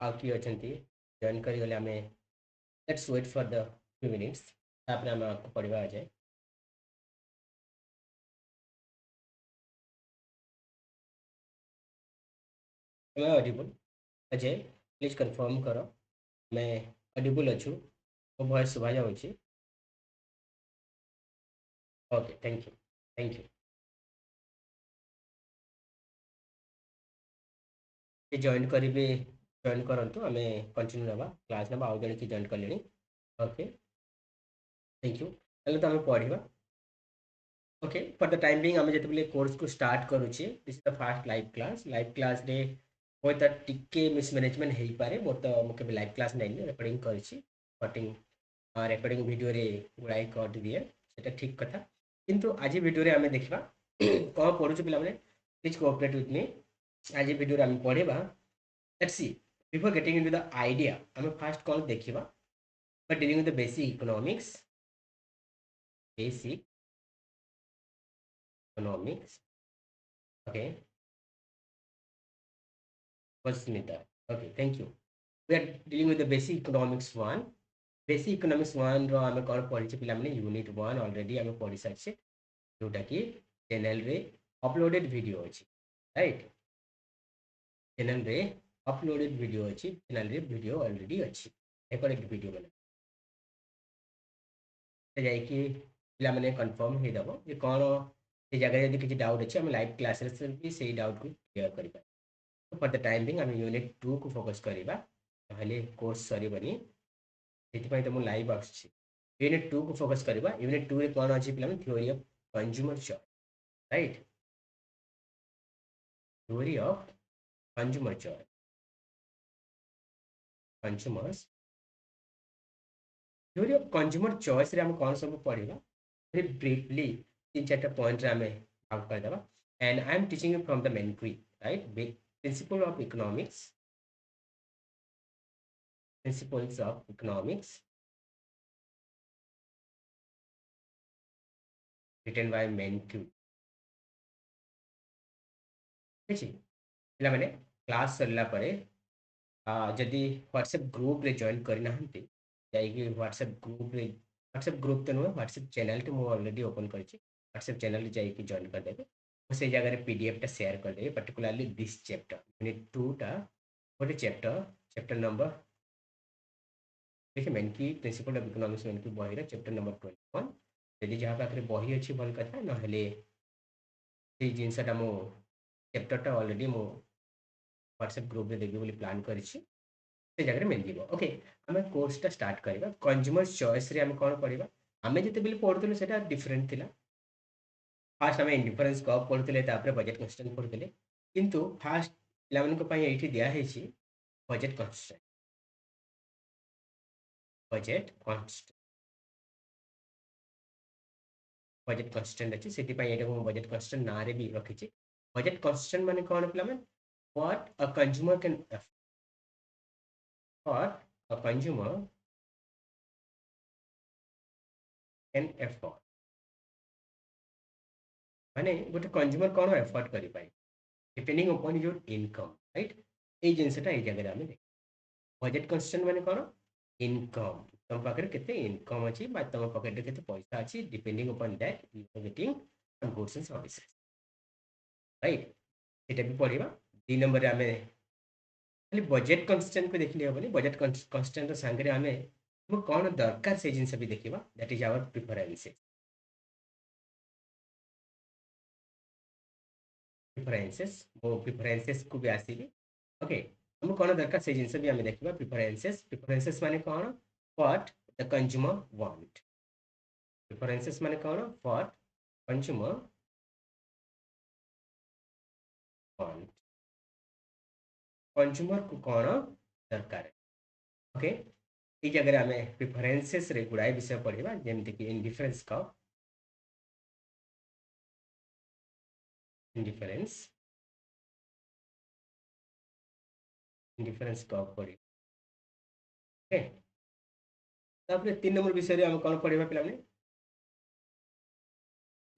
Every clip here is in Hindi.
आउ किए अछंती जॉइन करी गले हमें let's wait for the few minutes तापर हम आपको पढ़िबा जाए मैं ऑडिबल अजय प्लीज कंफर्म करो मैं ऑडिबल अच्छू वो वॉइस सुभा जाउची okay thank you thank you ये जॉइन करिवे जॉइन करंतु हमें कंटिन्यू नबा क्लास नबा आउ जण की जॉइन करलेनी ओके थैंक यू हेलो तो हमें पढ़िबा okay for the time being आम जो कोर्स को स्टार्ट करुचे this is the first live class रे वो तो टिके मिसमैनेजमेंट हो पारे मोर तो मुझे लाइव क्लास नहीं रेकर्डिंग करिछि कटिंग रेकर्डिंग वीडियो रे गुड़ाई कट दिए सेटा ठीक कथा किंतु आज वीडियो रे आमे देखबा कौन पढुछु पिला माने प्लीज कोऑपरेट विथ मी आज वीडियो रे आमे पढेबा let's see before getting into the idea आमे फर्स्ट कौन देखिबा but dealing with the basic economics okay Smita. Okay, thank you. We are dealing with the basic economics one. Basic economics one रो आमे कौन पढ़ी पिला माने यूनिट 1 ऑलरेडी आमे पढ़ी सारछे जोटा कि चैनल रे अपलोडेड वीडियो अछि राइट चैनल रे अपलोडेड वीडियो अछि चैनल रे वीडियो ऑलरेडी अछि रेकॉर्डेड वीडियो माने जाय कि पिला माने कंफर्म हे दबो जे कोन ए जगह यदि किछि डाउट अछि हम लाइव क्लास रे भी सेही डाउट को क्लियर करि पाए फॉर द टाइम बिंग हम यूनिट 2 को फोकस करिबा पहले कोर्स सरीबनी ସେଥିପାଇଁ ତ ମୁଁ ଲାଇଭ୍ ଆସୁଛି यूनिट 2 को फोकस करवा यूनिट 2 रे कौन अच्छी पिला theory of consumer choice right theory of consumer choice consumers theory of consumer choice रे हम कौन सब पढ़िबा वेरी ब्रीफली तीन चार पॉइंट रे हमें आउट कर देबा and I am teaching you from the Mankiw right principle of economics principles of economics written by Mankiw ठीक है पिला माने क्लास सरला परे जदि व्हाट्सएप ग्रुप रे जॉइन करना जाइए व्हाट्सएप ग्रुप तो नुहे व्हाट्सएप चैनल टे मुझे ऑलरेडी ओपन कर व्हाट्सएप चैनल जाइए जॉइन करदेवे से जगह पीडीएफ टा शेयर करदेवे पर्टिकुलरली दिस चैप्टर यूनिट 2 टा गोटे चैप्टर नंबर देखिए Mankiw principle of economics Mankiw बही चैप्टर नंबर 21 यदि जहाँ पाखे बही अच्छी भल कथा ना जिनसा मो चैप्टर ऑलरेडी मो व्हाट्सएप ग्रुप रे देवी बोली प्लान करिछि से जगह मिल जीवो ओके आम कोर्सटा स्टार्ट करवा कंज्यूमर चॉइस रे हम कौन पढ़ा आम जिते पढ़ुलु से डिफरेंट थिला फास्ट आम इंडिफरेन्स कप पढ़ुले बजेट कंस्ट्रेंट पढ़ुले किंतु फास्ट पे दिखाई budget constraint budget constraint budget constraint अच्छी से बजेट कंस्ट्रेंट ना रे भी रखी बजेट कंस्ट्रेंट माने कौन पे what a consumer can what a consumer can afford माने गोटे कंज्यूमर कौन एफोर्ड करि पाए depending upon your income right ए जिनसटा ए जगह आमे देख बजेट कंस्ट्रेंट माने कौन इनकम तुम पाखे केते इनकम अछि बा तुम पॉकेट रे केते पैसा अछि depending upon that you are getting some goods and services right एटा भी पढ़िबा 3 नंबर रे आमे खाली बजेट कंस्ट्रेंट को देखली हबनी बजेट कंस्ट्रेंट रो संगे रे आमे कौन दरकार से जिनस भी देखिबा दैट इज आवर प्रेफरेंसेस मो प्रिफरेन्सेस को भी आसबि ओके हम कौन दरकार से जिनस भी आम देखा प्रिफरेन्सेस माने कौन what the consumer want preferences माने कौन व्हाट कंज्यूमर वांट कंज्यूमर को कौन दरकार ओके ये जगह आम प्रिफरेन्सेस रे गुड़ाए विषय पढ़ा जमीक इंडिफरेन्स कप इंडिफरेन्स इंडिफरेन्स कप पढ़ ओके तापर 3 नंबर विषय आम कौन पढ़ा पे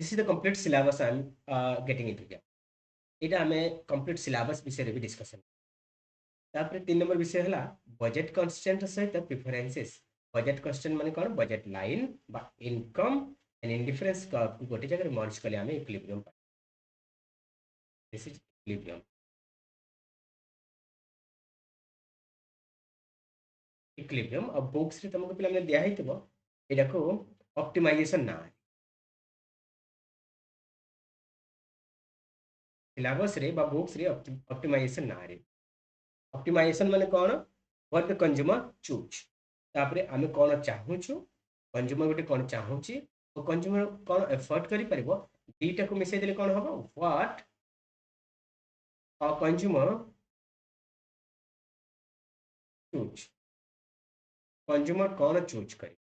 this is the complete syllabus I am getting into इटा आम कंप्लीट सिलेबस विषय भी डिस्कशन तापर 3 नंबर विषय है बजेट कन्स्ट्रेंट सहित प्रिफरेन्सेस। बजेट कन्स्ट्रेंट माने कौन बजेट लाइन बा इनकम एंड इंडिफरेंस को गोटे जगह मर्ज कले आम equilibrium. This is equilibrium. Equilibrium अब बुक्स रे तुमको पिला दिया है एटा को ऑप्टिमाइजेशन ना सिलेबस रे बा बुक्स रे ऑप्टिमाइजेशन ना रे। ऑप्टिमाइजेशन माने कौन व्हाट द कंज्यूमर चूज। तापरे आमे कौन चाहूछु कंज्यूमर गोटे कौन चाहूची और कंज्यूमर कौन एफर्ट करि परिबो दीटा को मिसै देले कौन हबो what a consumer choose. Consumer कौन चूज करे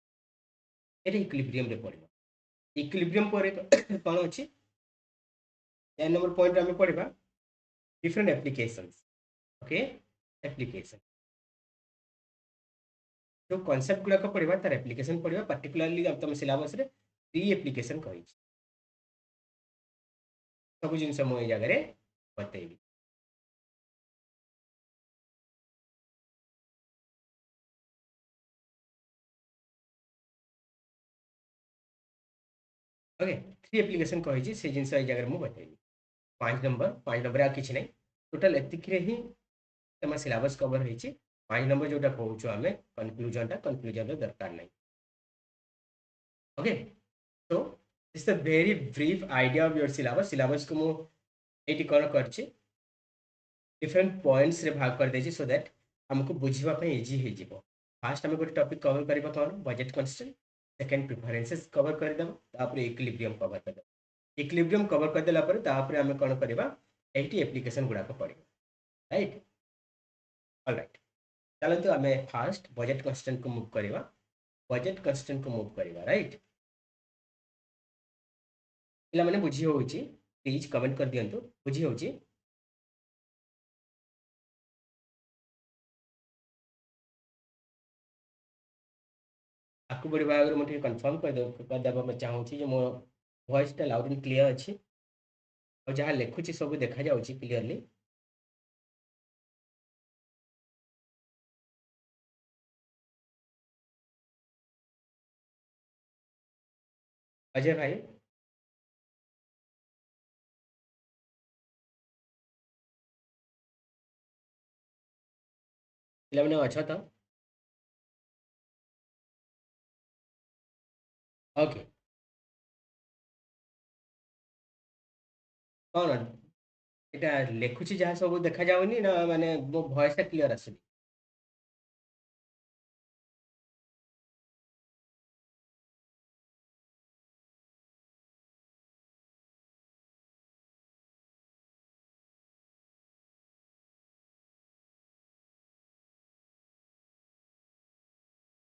एटा इक्विलिब्रियम रे पड़िबो। इक्विलिब्रियम पर कौन अछि 10 नंबर पॉइंट आमे पढ़िबा डिफरेंट एप्लीकेशंस। ओके एप्लीकेशन जो कॉन्सेप्ट गुड़ाक पढ़ा तार एप्लीकेशन पढ़ा पार्टिकुलाली तुम सिलेबस रे 3 एप्लीकेशन कही सब जिन मुझे जगह बतेबी। ओके 3 एप्लीकेशन कही से जिन जगह मुझे बतेबी। 5 नंबर आ कि ना टोटाल एतिक ही तुम सिलेबस कवर हो 5 नंबर जोटा कहूँ आम कनक्लूजन दरकार नहीं। ओके तो this the very brief idea of your syllabus. Syllabus को मुझे कौन कर डिफरेंट पॉइंट्स रे भाग कर देछि सो दैट हमको बुझिबा पे इजी हे जिवो। फास्ट हम गोटे टॉपिक कवर करबा कौन budget constraint. Second preferences cover कर देबा तापर इक्विलिब्रियम कवर कर देबा। इक्विलिब्रियम कवर कर देला पर तापर हम कोन करबा 80 एप्लीकेशन गुडा को पढ़िबा राइट। ऑलराइट चलंतु हमें फास्ट बजेट कंस्ट्रेंट को मूव करबा। बजेट कंस्ट्रेंट को मूव करबा राइट। पिला माने बुझी होउची प्लीज कमेंट कर दियंतु बुझी होउची। आपको बड़ी भाग मुझे कन्फर्म करदेवा मैं चाहूँगी जो मो वॉइसटा लाउड एंड क्लियर अच्छी और जहाँ लिखुची सब देखा जाउची क्लियरली। अजय भाई पिलाने अच्छा था। ओके कौन एटा लिखुची जहाँ सब देखा जाउनी ना माने मो वॉइसटा क्लियर आसुनी।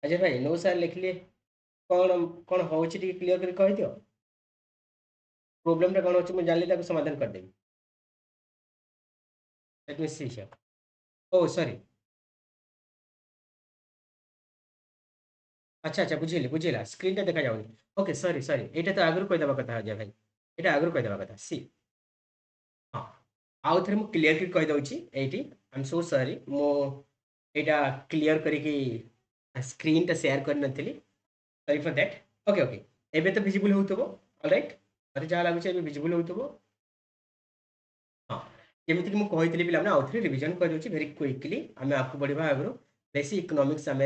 अजय भाई नो सार लिखली कौन कौन होउची टिके क्लियर कर कहि दियो। प्रोब्लेम टा कौन होची मैं जानली ताको समाधान कर देबी। Let me see here. ओ सॉरी अच्छा अच्छा बुझिली बुझिला स्क्रीन टा देखा जाउनी। ओके सॉरी सॉरी एटा तो आगु कहि देबा कथा अजय भाई एटा आगु कहि देबा कथा सी। हाँ आउ थे मुझे क्लीयर कही दौची ये आई एम सो सॉरी मो यहाँ क्लीयर करी स्क्रीन टा शेयर कर नी sorry for that. Okay okay एबे तो विजिबल होतबो ऑलराइट मते जहाँ लगुच एबे विजिबल होतबो। हाँ जमीक मुझे कही पे आउ थे रिविजन कर दूसरी वेरी क्विकली आम आपको बढ़िया आगु बेसिक इकोनॉमिक्स आम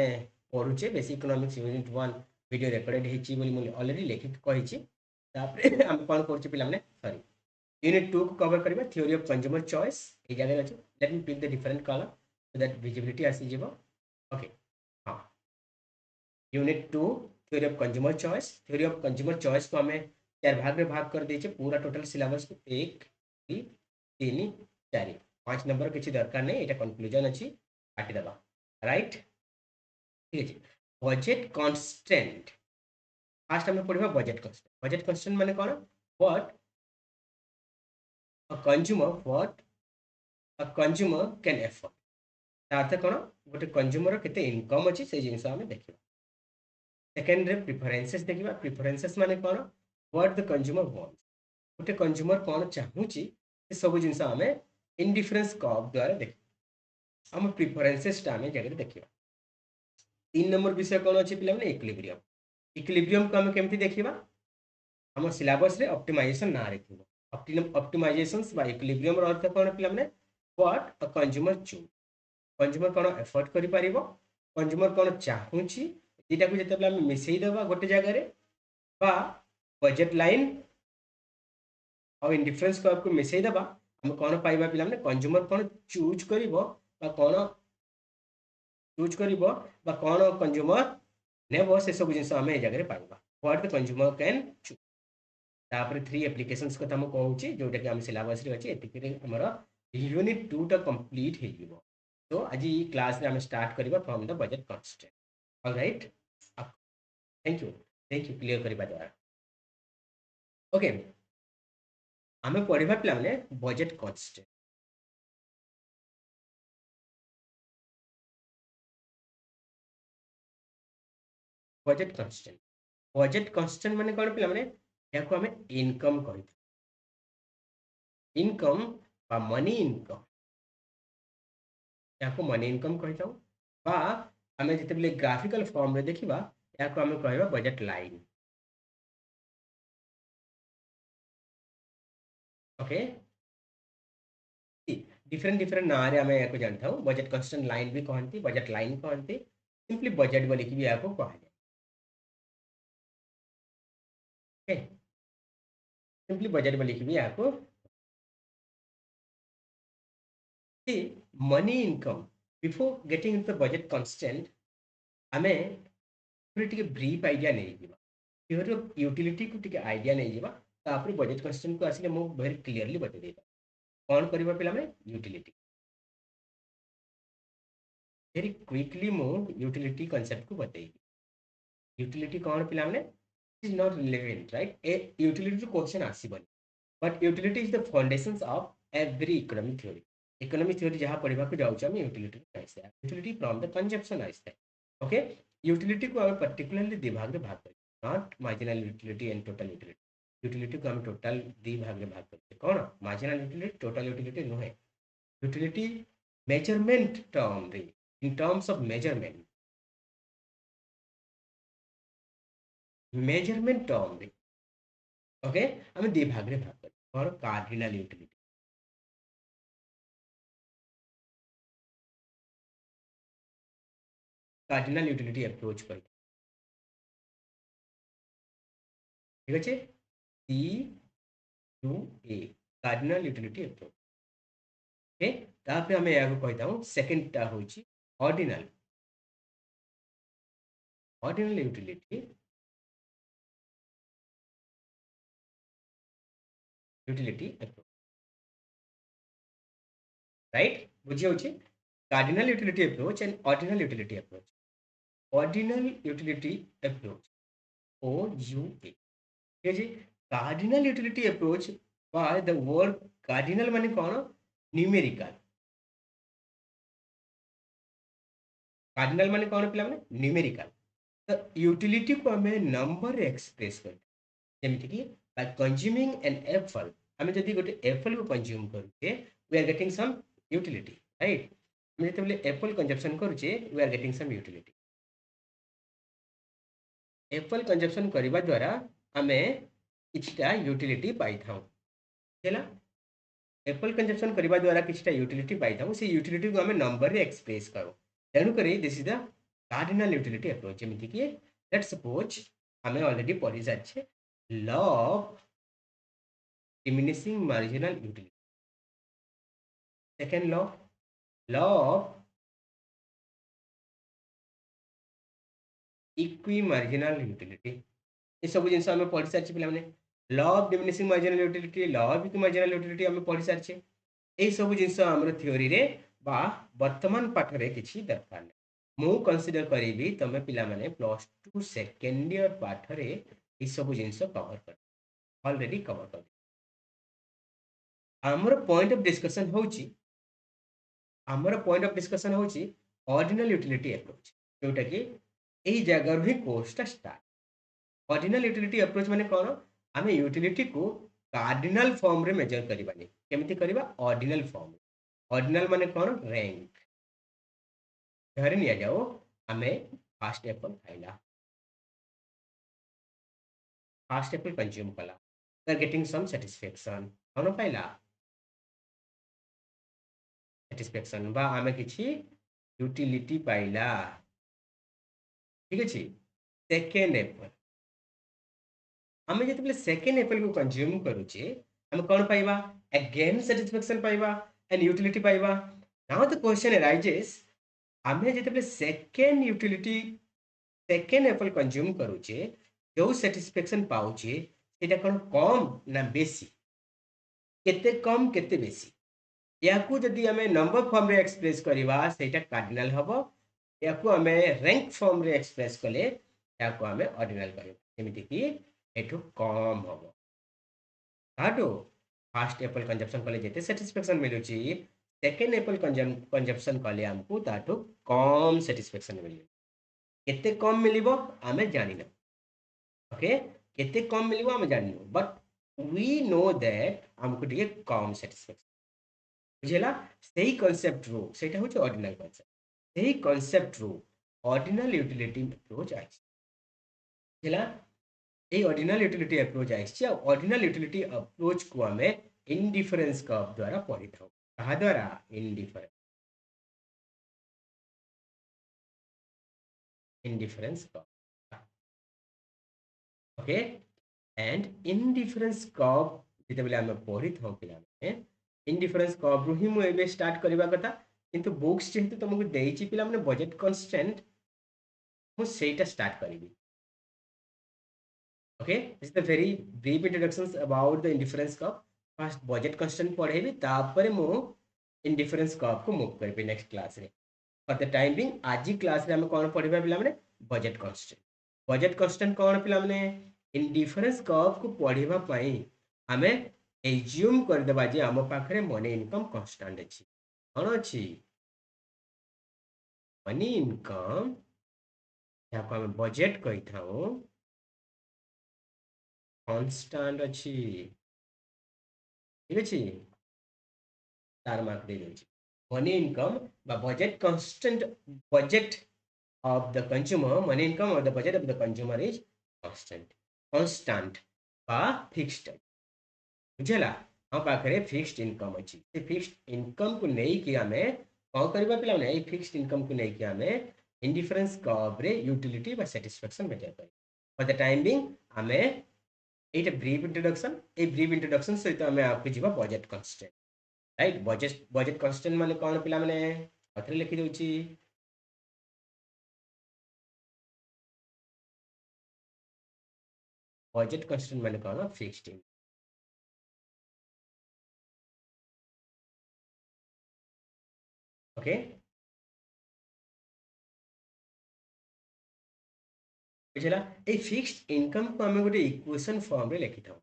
पढ़ुचे basic economics unit 1 video recorded होती ऑलरेडी लिखिक कही आम कौन कर सॉरी यूनिट 2 को कवर करबा थ्योरी ऑफ कंज्यूमर चॉइस ए जगह अछि। Let me pick the different colour so that visibility आसी जिवो। ओके हाँ unit 2 theory of consumer choice. Theory of consumer choice को हमें 4 भाग में भाग कर दीजिए पूरा टोटल सिलेबस को 1 2 3 4 5 नंबर किसी दरकार नहीं एटा कंक्लूजन अछि काटी देबा राइट। ठीक है बजेट कॉन्स्टेंट फास्ट हमें पढ़िबा बजेट कॉन्स्टेंट। बजेट कॉन्स्टेंट माने कौन what a consumer what a consumer can afford. अर्थ कौन गोटे कंज्यूमर केते इनकम अच्छी से जिन आम देखा। सेकेंड रे प्रिफरेन्सेस देखा प्रिफरेन्सेस माने कौन व्हाट द कंज्यूमर वांट्स। गोटे कंज्यूमर कौन चाहूँगी से सब जिन आम इनडिफरेंस कर्व द्वारा देख आम प्रिफरेन्सेसटा आम जगह देखा 3 नंबर विषय कौन अच्छे पे इक्विलिब्रियम इक्विलिब्रियम को आम केमती देखा आम सिलेबस रे ऑप्टिमाइजेशन ना रखिबो ऑप्टिमाइजेशंस बा इक्विलिब्रियम रो अर्थ कौन पे what a consumer choose consumer कौन एफर्ट करि परिबो कंज्यूमर कौन चाहूची एटा को जते आम मिसई देबा गोटे जगह रे बा बजेट लाइन और इंडिफरेंस को आपको मिसई देबा हम कौन पाइबा पिला माने कंज्यूमर कौन चूज करिवो बा कौन चूज करिवो बा कौन कंज्यूमर नेबो से सब जिंस आम ए जगह रे पाइबा what the consumer can choose तापर 3 एप्लीकेशंस को हम कहूची जोटा कि हम सिलेबस रे अछि एतिक रे हमर यूनिट 2 टा कंप्लीट हे जीवो तो आज ई क्लास रे हम स्टार्ट करिबा from the budget constant alright thank you clear करिबा द्वारा ओके आमे पढ़िबा पिला माने बजेट कांस्टेंट बजेट कांस्टेंट माने कोन पिला माने याको हमें इनकम कहि इनकम बा मनी इनकम याको मनी इनकम कहि जाऊ बा हमें जिते ग्राफिकल फॉर्म रे देखिबा याको हमें कहबा budget line okay different different ना रे हमें याको जानता हूं बजेट कांस्टेंट लाइन भी कहंती बजेट लाइन कहंती सिंपली बजेट बोली कि भी याको कहा जाए ओके सिंपली बजेट बोली कि भी याको money income before getting into the budget constant हमें टिके ब्रीफ आइडिया नहीं जीवा थियोरी ऑफ यूटिलिटी को टिके आइडिया नहीं जीवा तापर बजेट कांस्टेंट को आसिले मो वेरी क्लियरली बता देता कौन करबा पिला में यूटिलिटी वेरी क्विकली मो यूटिलिटी कांसेप्ट को बताइए यूटिलिटी कौन पिला में इज नॉट रिलेवेंट राइट ए यूटिलिटी क्वेश्चन आसीबनी but utility is the foundations of every economic theory जहाँ पढ़ा को जाऊँ आम utility utility from the consumption आए ओके यूटिलिटी को आम पर्टिकुलरली दि भाग में भाग कर not marginal utility and total utility utility को आम टोटल दि भाग में भाग करते कौन मार्जिनल यूटिलिटी टोटल यूटिलिटी नुहे यूटिलिटी मेजरमेंट टर्म रे in terms of measurement term रे ओके आम दि भाग में भाग कर कौन cardinal utility cardinal utility approach कर ठीक अच्छे सी टू ए कार्डिनल यूटिलिटी अप्रोच ओके तापर आम या कहीदा सेकेंडटा हूँ ordinal ordinal utility approach right बुझी cardinal utility approach and ordinal utility approach ordinal utility approach ओ यू ए ठीक है cardinal utility approach by the word cardinal माने कौन न्यूमेरिकल कार्डिनल माने कौन पिला माने न्यूमेरिकल तो यूटिलिटी को हमें नंबर एक्सप्रेस कर जेमिति कि बाय कंज्यूमिंग एन एप्पल हमें जदि गोटे एप्पल को कंज्यूम करूचे we are getting some utility right हम जब एप्पल कंजप्शन करूचे we are getting some utility apple consumption करने द्वारा आम किछटा यूटिलिटी पाई था एप्पल कंजप्शन करने द्वारा किछटा यूटिलिटी पाई था से यूटिलिटी को आम नंबर रे एक्सप्रेस करूँ तेणुक this is the cardinal utility approach जमीती कि लेट सपोज आम ऑलरेडी पढ़ी सारी law of diminishing marginal utility second law of equi marginal utility ये सब जिन आम पढ़ी सारी पे law of diminishing marginal utility law of equi marginal utility आम पढ़ी सारी यही सब जिन आम थ्योरी रे बा वर्तमान पाठ रे किसी दरकार नहीं मु कंसीडर करी तुम पे प्लस टू सेकेंड ईयर पाठ रे ये सब जिन कवर कर ऑलरेडी कवर कर आमर पॉइंट ऑफ डिस्कशन होची आमर पॉइंट ऑफ डिस्कशन होची ऑर्डिनल यूटिलिटी अप्रोच जोटा कि यही जगह ही कोर्सटा स्टार्ट ऑर्डिनल यूटिलिटी अप्रोच माने कौन आम यूटिलिटी को कार्डिनल फॉर्म रे मेजर करबानी केमिति करबा ऑर्डिनल फॉर्म ऑर्डिनल माने कौन रैंक धरि निया जाओ आमे फास्ट एप्पल खाइला फास्ट एप्पल कंज्यूम कला we are getting some satisfaction कौन पाइला satisfaction बा आमे किछि यूटिलिटी पाइला ठीक अछि सेकेंड एप्पल आमे जेतबेले सेकेंड एप्पल को कंज्यूम करूचे हम कौन पाइबा अगेन satisfaction पाइबा एंड यूटिलिटी पाइबा नाउ द क्वेश्चन arises आमे जेतबेले सेकेंड एप्पल कंज्यूम करूचे जो satisfaction पाउचे सेटा कौन कम ना बेसी केते कम केते बेसी याकू जदि आमे नंबर फॉर्म रे एक्सप्रेस करिवा सेटा कार्डिनल हबो याकू आमे रैंक फॉर्म रे एक्सप्रेस कले याकू आमे ऑर्डिनल करिवा जेमिति कि एठू कम हबो ताटू फास्ट एप्पल कंजप्शन कले जेते satisfaction मिलुची सेकेंड एप्पल कंजप्शन कले हमकू ताटू कम satisfaction मिलु केते कम मिलिबो आमे जानिना ओके केते कम मिलिबो आमे जानिनो बट वी नो दैट हमकू ଟିକେ कम satisfaction बुझेला सही कांसेप्ट रो सेटा होचे ऑर्डिनल कांसेप्ट सही कांसेप्ट रो ऑर्डिनल यूटिलिटी अप्रोच आछि बुझेला ए ऑर्डिनल यूटिलिटी अप्रोच आछि ऑर्डिनल यूटिलिटी अप्रोच को हमें इंडिफरेंस कर्व द्वारा पढ़ी थाउ कहा द्वारा indifference curve okay and indifference curve जेतेबेले हमें पढ़ी थाउ पिला में इंडिफरेंस कर्व रू ही मु एबे स्टार्ट करबा कथा किंतु बुक्स जेहेतु तुमको देइची पिला माने बजेट कांस्टेंट मु सेटा start करिवि okay this is the very brief introductions about the indifference curve first budget constant पढ़ेबी तापर मु indifference curve को मूव करबी नेक्स्ट क्लास रे फॉर द टाइम बिंग आज क्लास रे हम कोन पढ़िबा पिला माने बजेट कांस्टेंट कोन पिला माने indifference curve को पढ़िबा पई हमें एज्यूम कर देबा जे हम पाखरे मनी इनकम कांस्टेंट अछि कोन अछि मनी इनकम या को हम बजेट कहि थाउ कांस्टेंट अछि ठीक अछि तार मार्क दे देछि मनी इनकम बा budget constant budget of the consumer money income or the budget of the consumer is constant बा फिक्स्ड बुझेला हम पाखरे फिक्स्ड इनकम अछि से फिक्स्ड इनकम को नहीं कि हमें कौन करबा पिला ने फिक्स्ड इनकम को नहीं कि हमें इंडिफरेंस कर्व रे यूटिलिटी बा सैटिस्फैक्शन मेजर कर फॉर द टाइम बिंग हमें एटा ब्रीफ इंट्रोडक्शन सहित हमें आपके जीवा budget constant right budget constant माने कौन पिला माने अथरे लिखि दोछि बजेट कांस्टेंट माने कौन फिक्स्ड ओके बुझला ए फिक्स्ड इनकम को हमें गोटे इक्वेशन फॉर्म रे लिखि थाउ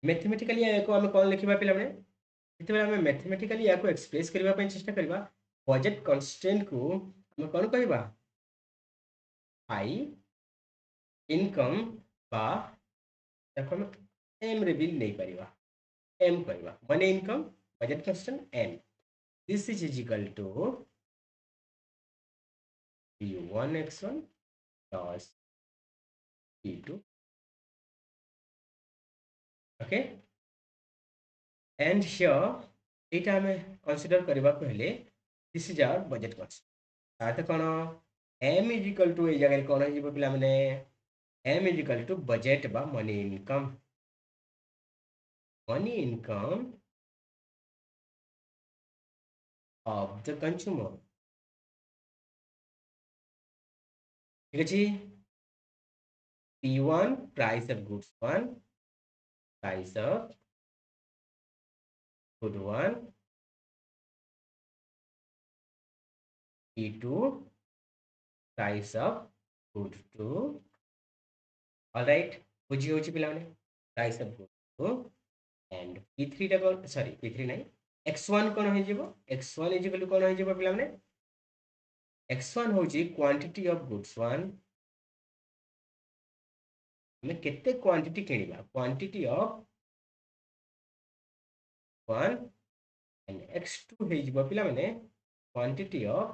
मैथमेटिकली या को हमें कौन लिखिबा पिला माने जेते हमें मैथमेटिकली या को एक्सप्रेस करबा पई चेष्टा करबा बजेट कांस्टेंट को हमें कौन कहबा आई इनकम बा देखो हम एम रे बिल नहीं परिबा एम कहबा money income budget constant M this is equal to p1 x1 plus p2 okay and here एटा हमें कंसीडर करबा पहले this is our budget cost ताते कोन m इज इक्वल टू ए जगह कोन हिबो पिला माने m is equal to budget बा money income of the consumer ठीक अछि p1 price of goods 1 price of good 1 p2 price of good 2 alright बुझी होची पिला माने price of good 2 and p3 टा कोन सॉरी p3 नहीं x1 कोन हो जेबो x1 इज इक्वल टू कोन हो जेबो पिला माने x1 होची क्वांटिटी ऑफ गुड्स 1 हमें केते क्वांटिटी किनिबा quantity of x1 and x2 ହେଇଯିବ ପିଲାମାନେ quantity of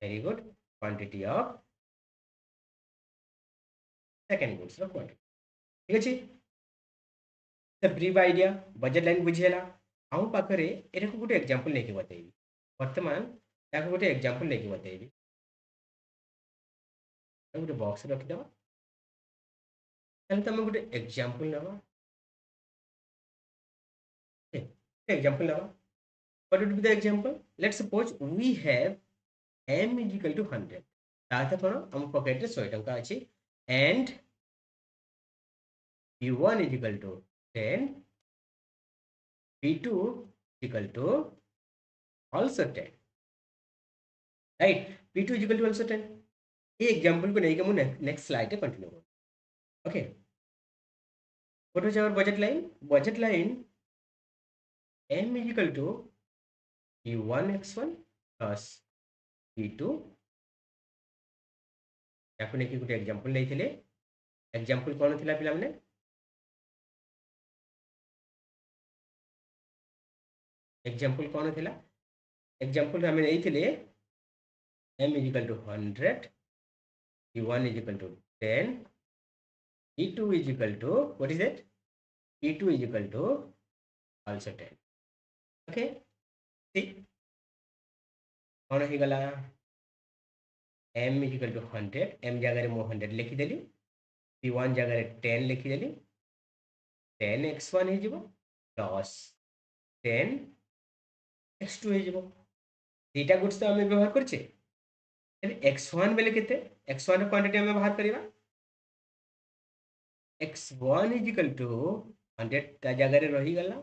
very good quantity of second goods ର quantity ঠিক ଅଛି the brief idea budget line ବୁଝିହେଲା ଆମ ପାଖରେ ଏଟାକୁ ଗୋଟେ ଏକ୍ସାମ୍ପଲ ନେଇକି ବତେଇବି ବର୍ତ୍ତମାନ ତାକୁ ଗୋଟେ ଏକ୍ସାମ୍ପଲ ନେଇକି ବତେଇବି ଗୋଟେ ବକ୍ସ ରଖିଦେବା ତାହେଲେ ତମେ ଗୋଟେ ଏକ୍ସାମ୍ପଲ ନେବା example now. What would be the example? Let's suppose we have m is equal to 100. ताकि कौन हम पॉकेट रे 100 टंका अछि and p1 is equal to 10 p2 is equal to also 10 right p2 is equal to also 10 ये एग्जांपल को नहीं कि मैं नेक्स्ट स्लाइड पे कंटिन्यू करूं okay what was our budget line m is equal to p1 x1 plus p2 याकू नहीं कि गुटे एग्जांपल नहीं थिले एग्जांपल कौन थिला पिला माने एग्जांपल कौन थिला एग्जांपल हमें नहीं थिले m is equal to 100 p1 is equal to 10 p2 is equal to what is it p2 is equal to also 10 okay see कौन ही गला m is equal to 100 m जगह रे मो 100 लिखि देली p1 जगह रे 10 लिखि देली 10 x1 हे जिवो प्लस 10 x2 हे जिवो एटा गुड्स तो हमें व्यवहार करछे x1 बेले केते x1 रो क्वांटिटी हमें बाहर करिवा x1 is equal to 100 ता जगह रे रही गला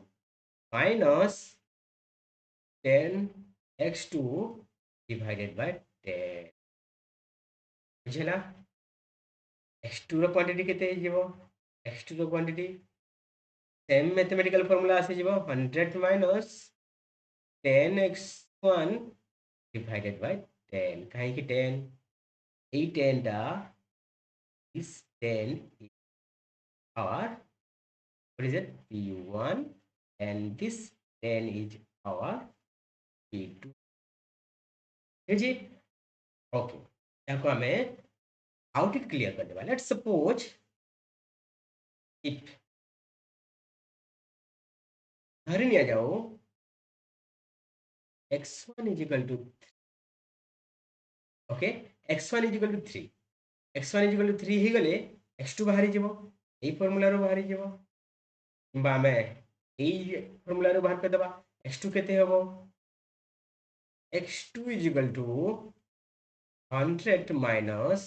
माइनस 10 x2 divided by 10 बुझला x2 रो क्वांटिटी केते जिवो x2 रो क्वांटिटी सेम मैथमेटिकल फार्मूला आसे जिवो 100 माइनस 10 x1 divided by 10 काहे कि 10 এই 10 টা is 10 is our what is it p1 and this 10 is our p2 है जी ओके याको हमें आउट इट क्लियर कर देबा लेट्स सपोज इफ धरि लिया जाओ x1 is equal to okay x1 is equal to 3 x1 is equal to 3 ही गले x2 बाहरी जीवो एई फार्मूला रो बाहरी जीवो किंबा हमें एई फार्मूला रो बाहर कर देबा x2 केते हबो x2 is equal to 100 minus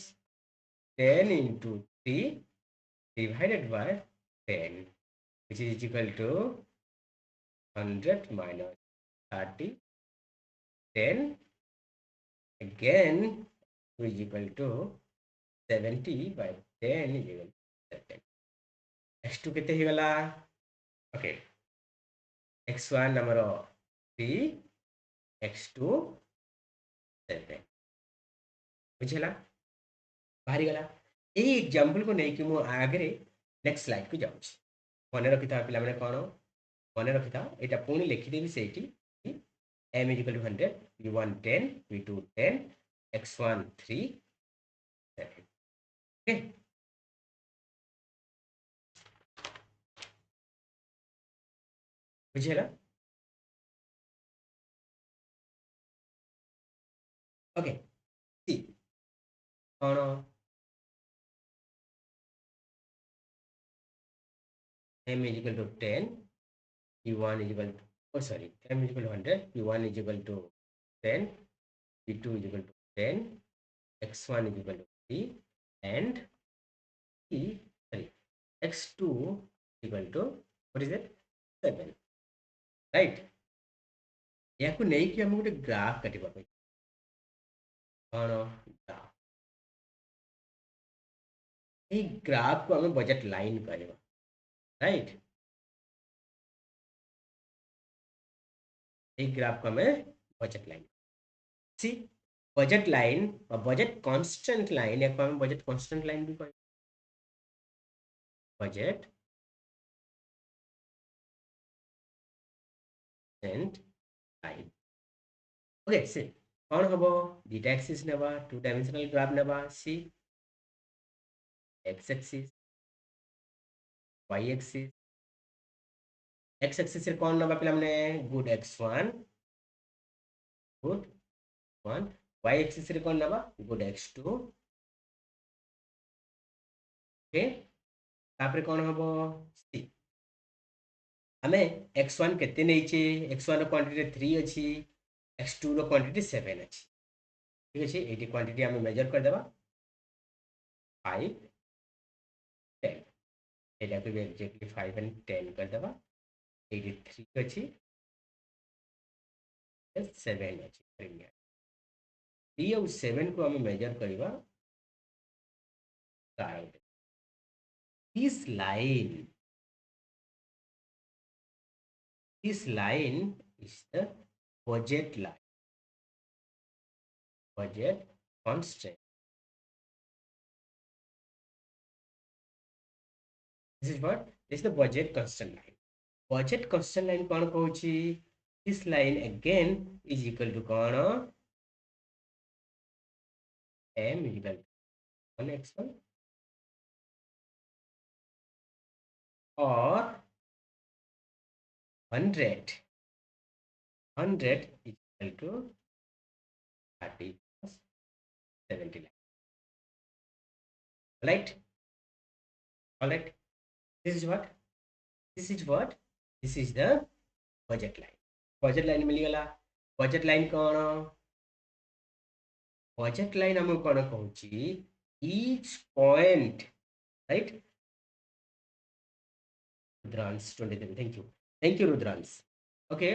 10 into 3 divided by 10 which is equal to 100 minus 30 10 again is equal to 70 by 10 is equal to 7 x2 केते ही गला ओके x1 हमरो 3 x2 7 बुझला बाहरी गला एई एग्जांपल को नहीं कि मो आगे नेक्स्ट स्लाइड को जाउछ मने रखिता पिला माने कोन मने रखिता एटा पुणी लिखि देबी सेठी m is equal to 100 p1 10 p2 10 x1 3 7 okay बुझला ओके सी कोन m is equal to 10 p1 is equal to oh sorry m is equal to 100 p1 is equal to 10 p2 is equal to 10 x1 is equal to 3 and p sorry x2 is equal to what is it 7 right याकू नहीं कि हम गोटे ग्राफ काटिबा पे कोन ग्राफ ए ग्राफ को हम बजट लाइन करबा राइट एक ग्राफ को हमें बजट लाइन सी बजट लाइन और बजट कांस्टेंट लाइन या को हमें बजट कांस्टेंट लाइन भी कहते budget constant line. Okay, see. कौन हबो data axis नेबा टू डायमेंशनल ग्राफ नेबा सी x axis y axis x axis रे कौन नेबा पिला माने good x1 good 1 y axis रे कौन नेबा गुड x2 ओके तापर कौन हबो सी आमे x1 केते नेइचे x1 रो क्वांटिटी 3 अछि x2 रो क्वांटिटी 7 अछि ठीक अछि एटी क्वांटिटी आमे मेजर कर देबा 5 10 एटा को एग्जैक्टली 5 एंड 10 कर देबा 83 अछि 7 अछि 3 और 7 को आमे मेजर करबा side this line this line is the budget line budget constraint. This is what? This is the budget constraint line. Budget constraint line कौन कहूची? This line again is equal to कौन? M is equal to 1x1 or 100. 100 is equal to 30 plus 70 line. Right? All right. This is what? This is what? This is the budget line. Budget line मिलगला. Budget line कौन? Budget line हम कौन कहूची? Each point, right? Rudrans 23. Thank you. Thank you, Rudrans. Okay.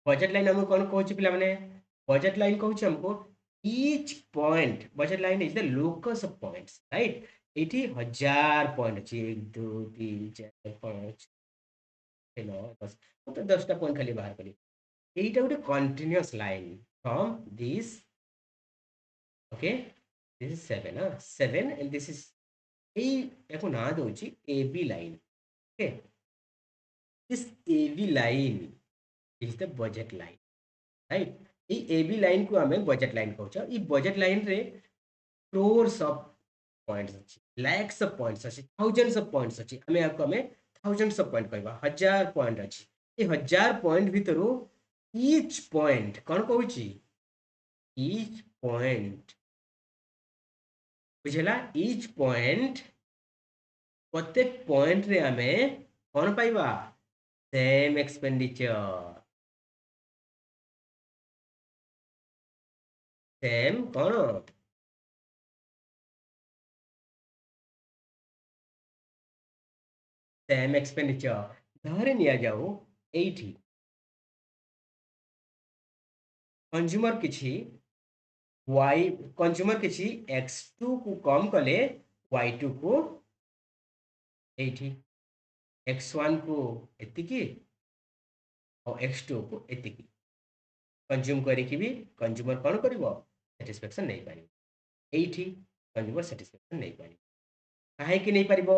Budget line हम कौन कहूची पिला माने? Budget line कहूची हमको each point. Budget line is the locus of points, right? Eighty 1000 point अछि 1 2 3 4 5 6 9 10 तो 10टा पॉइंट खाली बाहर करी एटा गोटे continuous line from this okay this is 7 7 and this is এই এখন না দউছি AB line okay this AB line is the budget line right এই AB লাইন को हमें बजेट लाइन कहउछ ई बजेट लाइन रे crores of points अछि lakhs of points अछि thousands of points अछि हमें आपको हमें thousands of point कहबा 1000 पॉइंट अछि ए 1000 पॉइंट भितरु each point कौन कहउछि each point बुझला each point प्रत्येक पॉइंट रे हमें कौन पाइबा सेम एक्सपेंडिचर सेम कौन सेम एक्सपेंडिचर धरे निया जाऊ एठी कंज्यूमर किछि y कंज्यूमर किछि x2 को कम कले y2 को एठी x1 को एतिकी और x2 को एतिकी कंज्यूम करिकि भी कंज्यूमर कौन करिवो सैटिस्फैक्शन नहीं पारिबो एठी कंज्यूमर सैटिस्फैक्शन नहीं पारिबो काहे कि नहीं पारिबो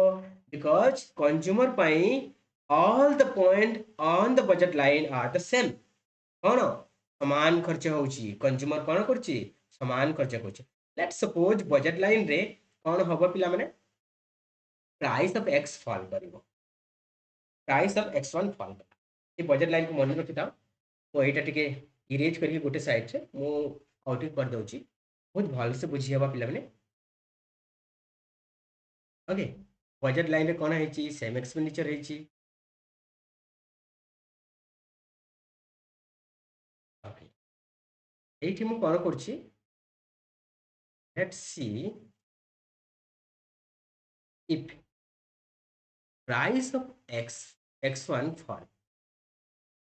बिकॉज़ कंज्यूमर पाई all the point on the budget line are the same कौन समान खर्च होउची कंज्यूमर कौन करची समान खर्च करची लेट्स सपोज बजेट लाइन रे कौन हबो पिला माने प्राइस ऑफ x फॉल करिवो प्राइस ऑफ x1 फॉल कर ये बजेट लाइन को मन रखिता तो एटा टिके इरेज करके गोटे साइड से मु आउटिंग कर दउची बहुत भल से बुझी हबा पिला माने ओके बजेट लाइन रे कौन है सेम एक्सपेंडिचर है ओके एठी मु कौन करछि let's see if price of x1 fall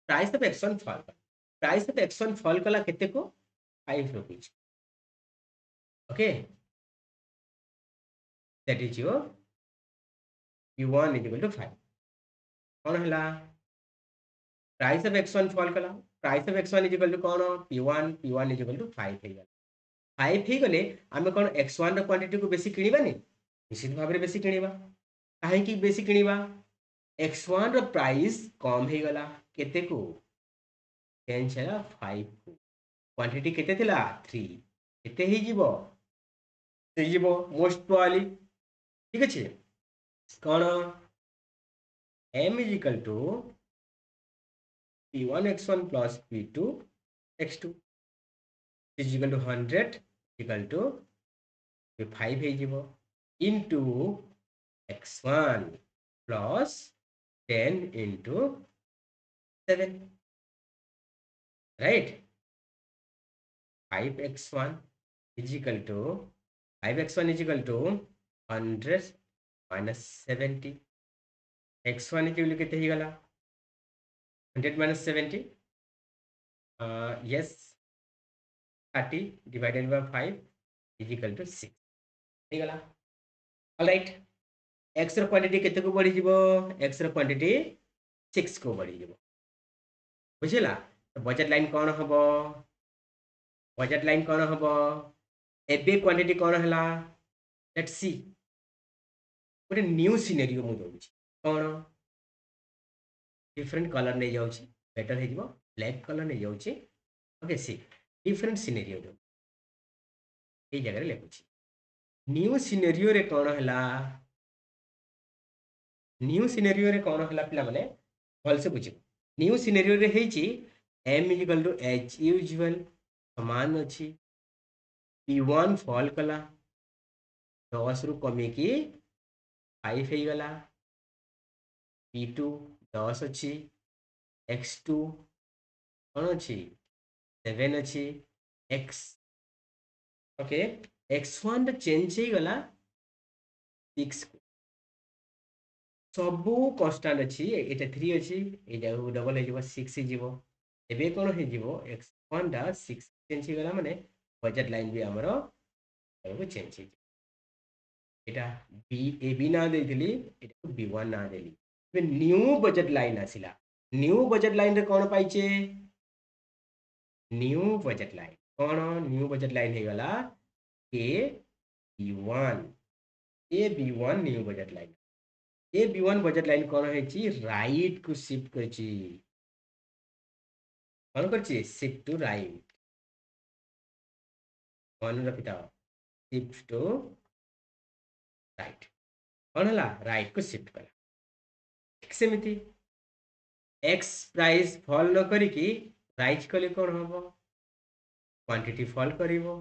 price of x1 fall price of x1 fall कला केते को 5 rupees okay that is your p1 is equal to 5 कौन हला प्राइस ऑफ x1 फॉल कला price of x1 is equal to कौन p1 is equal to 5 हे गला 5 हे गले आमे कौन x1 रो क्वांटिटी को बेसी किनिबानी निश्चित भाव रे बेसी किनिबा काहे कि बेसी किनिबा x1 रो प्राइस कम हे गला केते को चेंज है 5 क्वांटिटी केते थिला 3 केते ही जीवो मोस्ट प्रोबेबली ठीक अछि कोन m is equal to p1 x1 plus p2 x2 is equal to 100 equal to 5 है जीवो into x1 plus 10 into 7 right 5x1 is equal to 5x1 is equal to 100 minus 70 x1 is equal to कितने ही गला 100 minus 70 yes 30 divided by 5 is equal to 6 ही गला all right x ର क्वांटिटी केते को बढ़ी जीवो x ର क्वांटिटी 6 को बढ़ी जीवो बुझिला तो बजेट लाइन कोन हबो बजेट लाइन कोन हबो एबे क्वांटिटी कोन हला लेट्स सी गोटे न्यू सिनेरियो मु दउछि कोन डिफरेंट कलर नहीं जाउछि बेटर हे जीवो ब्लैक कलर नहीं जाउछि ओके सी डिफरेंट सिनेरियो दउ ए जगह रे लेखुछि न्यू सिनेरियो रे कोन हला न्यू सिनेरियो रे कोन हला पिला माने भल से बुझिबो न्यू सिनेरियो रे हेछि m equal to h usual समान अछि p1 फॉल कला 10 रु कमी की 5 हे गला p2 10 अछि x2 कोन अछि 7 अछि x ओके x1 रे चेंज हे गला 6 सबू कांस्टेंट अछि एटा 3 अछि ए जगह डबल हे जीवो 6 हे जीवो एबे कोन हे जीवो x1 डा 6 चेंज हे गला माने बजेट लाइन भी हमरो एबे change hey Etah B A B ना देथिली एटा b1 ना देली एबे न्यू बजेट लाइन आसिला न्यू बजेट लाइन रे कोन पाइचे न्यू बजेट लाइन कोन न्यू बजेट लाइन हे गला a b1 a b1 new budget line ए b1 बजेट लाइन कोन हेची राइट को शिफ्ट करची कोन करची शिफ्ट टू राइट मन रखिता शिफ्ट टू राइट कोन हला राइट को शिफ्ट कला ठीक सेमिति x प्राइस फॉल न करी की राइज कले कोन हबो क्वांटिटी फॉल करिवो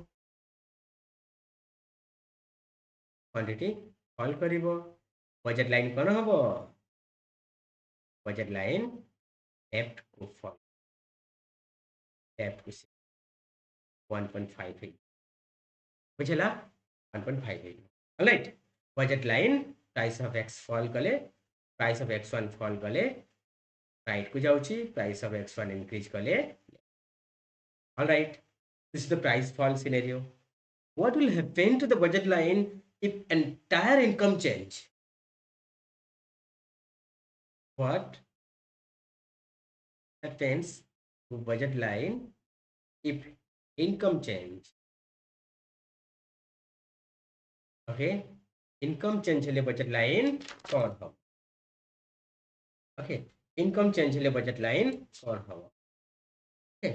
क्वांटिटी फॉल करिवो बजेट लाइन कोन हबो बजेट लाइन लेफ्ट को फॉल लेफ्ट को 1.5 है बुझला 1.5 है alright budget line price of x fall कले प्राइस ऑफ x1 फॉल कले राइट को जाउची प्राइस ऑफ x1 इंक्रीज कले alright this is the price fall scenario what will happen to the budget line if entire income change what happens to budget line if income change okay income change हेले budget line कौन हो okay income change हेले budget line कौन हो okay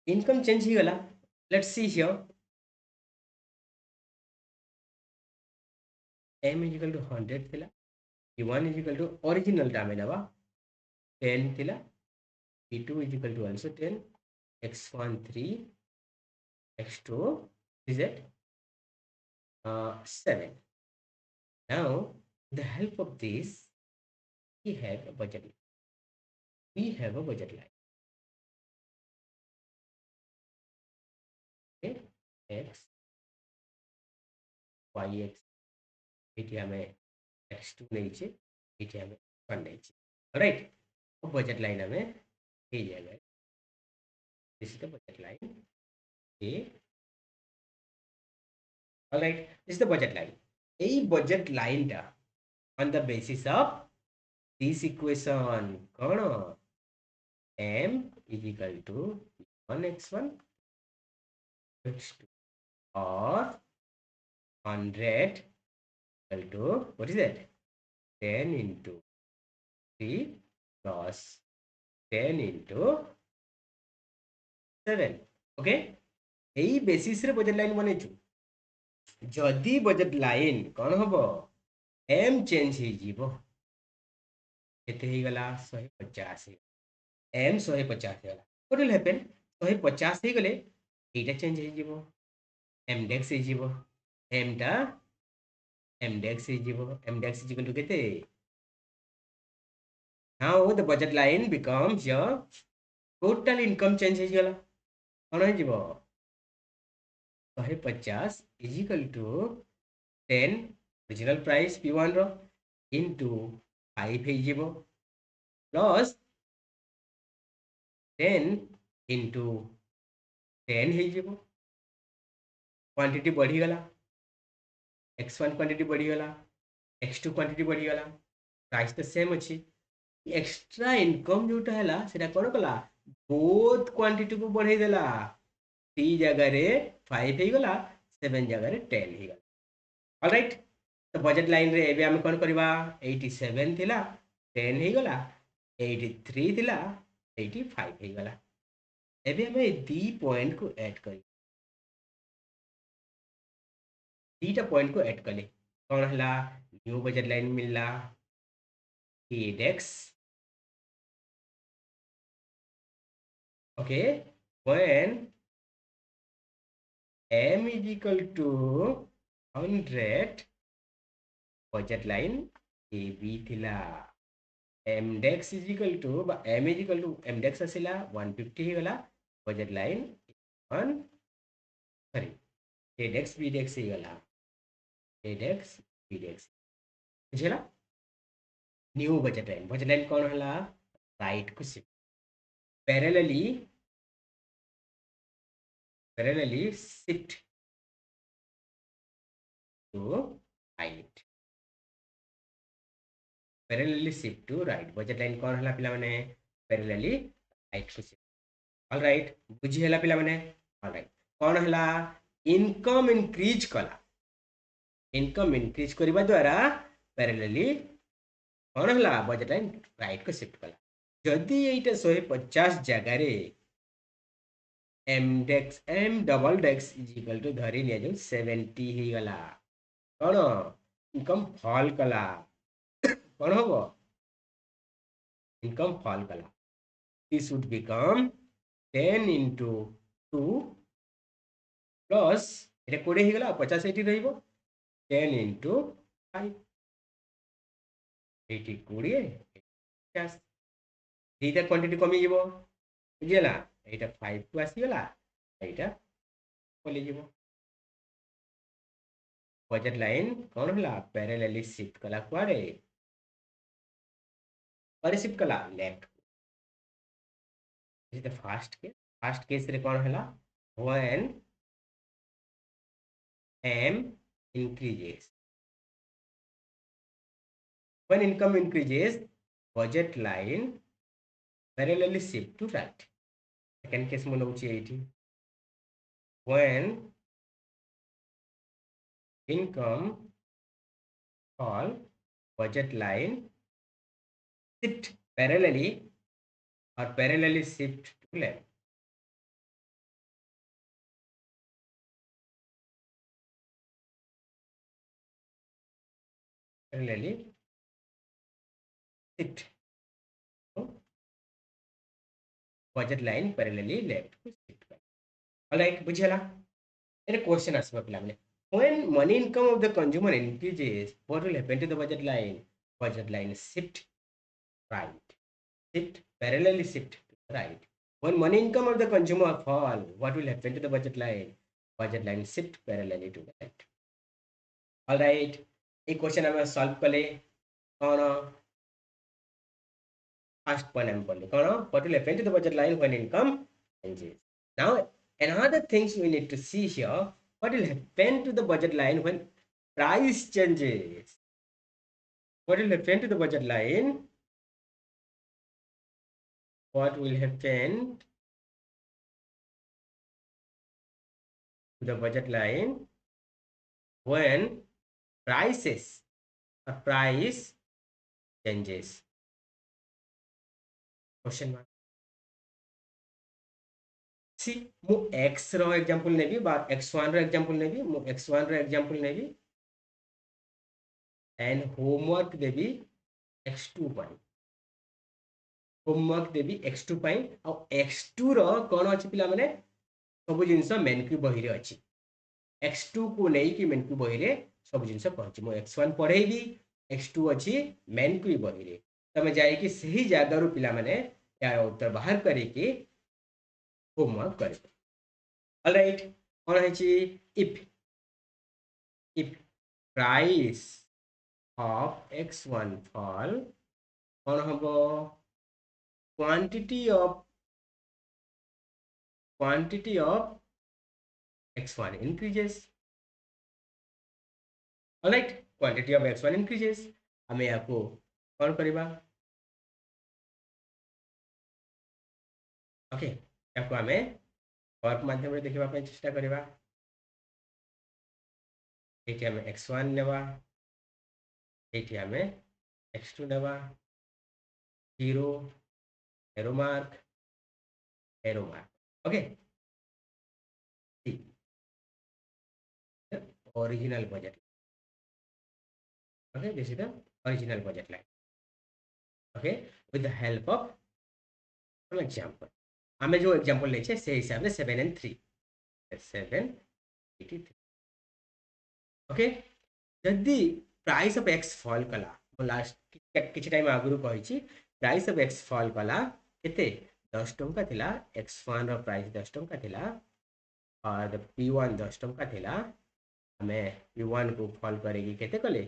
income change ही गला let's see here m is equal to 100 थिला p1 is equal to original टामे नवा 10 थिला p2 is equal to also 10 x1 3 x2 is it 7 now with the help of this we have a budget line we have a budget line okay x y x eighty हमें x2 नहीं छे एटी हमें 1 नहीं छे राइट अब बजेट लाइन हमें ए जाएगा this is the budget line ए alright this is the budget line ए बजेट लाइन टा on the basis of this equation कौन m is equal to 1x1 x2 or 100 equal to what is that 10 into 3 plus 10 into 7. Okay यही बेसिस रे बजेट लाइन बनैछु जदि बजेट लाइन कौन हम एम चेंज हो केते ही गला 150 एम 150 गला व्हाट विल हैपन 150 ही गले एटा चेंज हो एम डेक्स हो एम टा एम डेक्स हो एम डेक्स इक्वल टू केते now the budget line becomes your total income change हो गला कौन हो 150 is equal to 10 original price P1 row into 5 हो plus 10 into 10 हो क्वांटिटी बढ़ीगला x1 क्वांटिटी बढ़ीगला x2 क्वांटिटी बढ़ीगला प्राइस तो सेम अच्छी एक्स्ट्रा इनकम जोटा है सेटा कौन कला बोथ क्वांटिटी को बढ़ाई देला 3 जगह रे 5 हो गला 7 जगह रे 10 हो गला ऑलराइट तो बजेट लाइन रे एबे हम कोन करबा 87 थिला 10 हो गला 83 थिला 85 हो गला एबे हम दी पॉइंट को ऐड करी दीटा पॉइंट को ऐड कले कौन हला न्यू बजेट लाइन मिलला index okay when m is equal to 100 budget line ab थिला mdex is equal to m is equal to mdex आसिला 150 ही गला budget line 1 sorry adex bdex ही गला adex bdex बुझला न्यू बजेट लाइन कौन हला राइट को shift parallelly shift to right parallelly shift to right budget line कौन हला पिला माने पैरेलली राइट को शिफ्ट ऑलराइट बुझी हला पिला माने ऑलराइट कौन हला इनकम इंक्रीज कला इनकम इंक्रीज करबा द्वारा पैरेलली कौन हला बजेट लाइन राइट को शिफ्ट कला जदि एटा 150 जगह रे एम डबल डेक्स इज इक्वल टू धरी निया जो 70 ही गला कौन इनकम फॉल कला कौन होबो इनकम फॉल कला this would become 10 into 2 plus iota 20 ही गला 50 80 रहइबो 10 into 5 80 20 50 दीटा क्वांटिटी कमी जीवो बुझिला एटा 5 को आसी गला एटा पली जीवो बजेट लाइन कौन होला पैरेलली शिफ्ट कला कुआडे पर शिफ्ट कला left is the first case रे कौन होला when m increases when income increases budget line parallelly shift to right second case mo lauchi 80 when income fall budget line shift parallelly or parallelly shift to left parallelly shift to budget line parallelly left को shift कर alright बुझिला एरे क्वेश्चन आसबा पिला माने when money income of the consumer increases what will happen to the budget line shift right shift parallelly shift to the right when money income of the consumer fall what will happen to the budget line shift parallelly to the right all right एक क्वेश्चन हम सॉल्व कले कौन फर्स्ट पॉइंट हम पढ़ले कौन what will happen to the budget line when income changes now another things we need to see here what will happen to the budget line when price changes what will happen to the budget line what will happen to the budget line when price changes question mark सी मु x रो एग्जांपल नेबी बा x1 रो एग्जांपल नेबी मु x1 रो एग्जांपल नेबी एंड होमवर्क देबी x2 पर होमवर्क देबी x2 पई आ x2 रो कोन अछि पिला माने सब जिंस मेनक्यू बही रे अछि x2 को नहीं कि मेनक्यू बही रे सब जिंस पहुंची मु x1 पढेबी x2 अछि मेनक्यू बही रे तमे जाई कि सही जगह रो पिला माने यार उत्तर बाहर करी कि होमवर्क करे ऑलराइट कोन है छी if price of x1 fall कोन हबो quantity of x1 increases alright quantity of x1 increases हमें याको कौन करिबा ओके याको हमें वर्क माध्यम रे देखिबा पे चेष्टा करिबा एठी हमें x1 नेबा एठी हमें x2 नेबा 0 arrow mark okay original budget okay this is the original budget line okay with the help of some example हमें जो एग्जांपल लेछे से हिसाब से 7 and 3 783 ओके जदी प्राइस ऑफ x फॉल कला लास्ट किछि टाइम आगुरु कहि छी प्राइस ऑफ x फॉल कला केते 10 टंका थिला x1 रो प्राइस 10 टंका थिला और p1 10 टंका थिला हमें p1 को फॉल करेगी केते कले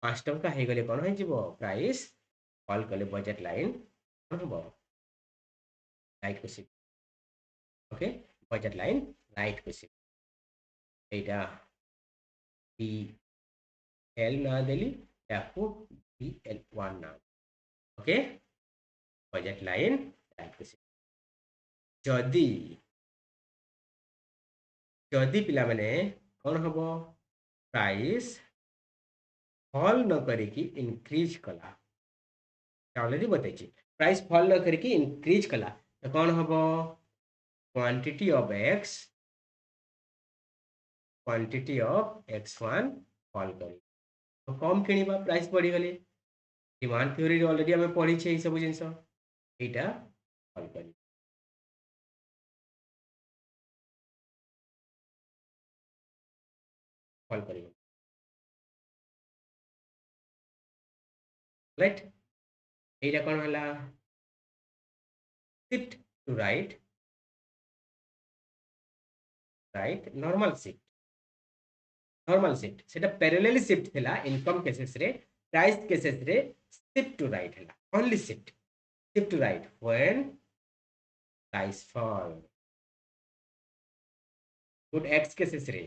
5 टंका हे गले कोन हो जिवो प्राइस फॉल कले बजट लाइन कोन हो राइट को ओके बजट लाइन राइट को एटा पी एल ना देली याको पी एल 1 ना ओके बजट लाइन राइट को जदी जदी पिला माने कोन हबो प्राइस फॉल न करिकी इंक्रीज कला ऑलरेडी बताइए प्राइस फॉल न करिकी इंक्रीज कला तो कौन हबो क्वांटिटी ऑफ x1 फॉल करी तो कम किनिबा प्राइस बढ़ी गले डिमांड थ्योरी ऑलरेडी हमें पढ़ी छे ई सब जिंस एटा फॉल करी फॉल करी राइट एटा कोन हला shift to right normal shift सेटा पैरेलल शिफ्ट थिला इनकम केसेस रे प्राइस केसेस रे शिफ्ट टू राइट हला only shift to right when price fall good x cases रे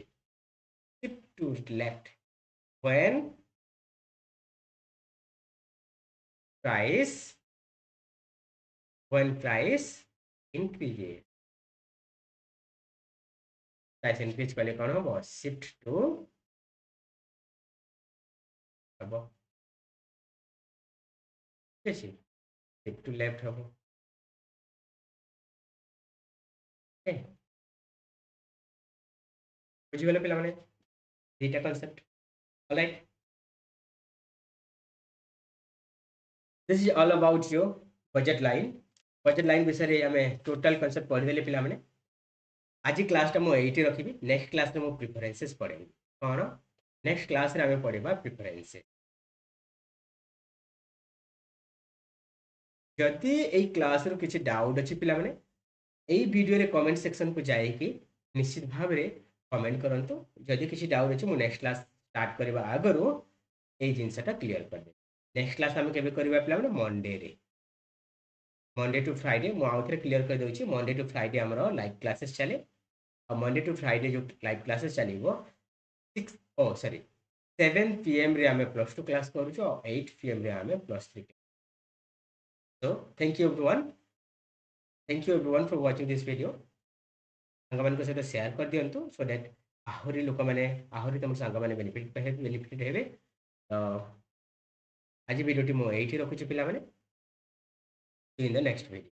shift to left when price increases price increase कले कौन हो shift to अब कैसे shift to left हो ओके बुझी गले पिला माने दीटा concept alright this is all about your budget line विषय रे हमें टोटल कांसेप्ट पढ़ी देले पिला माने आज क्लास टा मो एठी रखिबी नेक्स्ट क्लास रे मो प्रेफरेंसेस पढ़ेबी कोन नेक्स्ट क्लास रे हमें पढ़ेबा प्रेफरेंसेस जदि एई क्लास रो किछि डाउट अछि पिला माने एई वीडियो रे कमेंट सेक्शन को जाई कि निश्चित भाव रे कमेंट करंतु जदि किछि डाउट अछि मो नेक्स्ट क्लास स्टार्ट करबा आगरो एई जिंसटा क्लियर कर दे नेक्स्ट क्लास हम केबे करबा पिला माने मंडे टू फ्राइडे मो आउथरे क्लियर कर दोछि मंडे टू फ्राइडे हमरो लाइव क्लासेस चले और मंडे टू फ्राइडे जो लाइव क्लासेस चलिबो 6 ओ सॉरी 7 पीएम रे हमें +2 क्लास करू छ 8 पीएम रे हमें +3 so thank you everyone for watching this video संग मान को सहित शेयर कर दियंतु सो दैट आहुरी लोक माने आहुरी तुम संग माने बेनिफिट हेबे तो आज वीडियो टी मो एठी रखु छी पिला माने इन द नेक्स्ट वीडियो